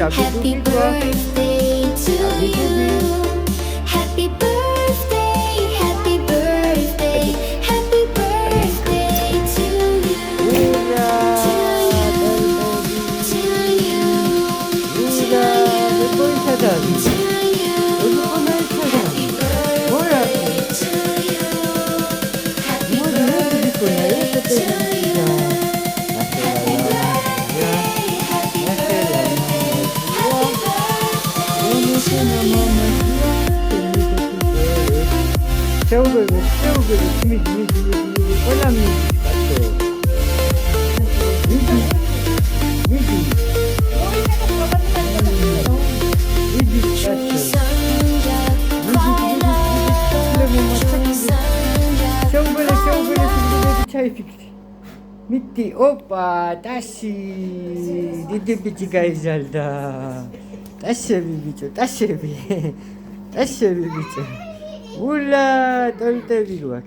Happy birthday to you. Happy birthday, happy birthday, happy birthday to you. 세우고 힘이 꼴랑이 맞죠? 위기 미띠 오빠 다시 니들비지가 잘다 다시 비비죠 다시 비비죠 울라 떨떨비로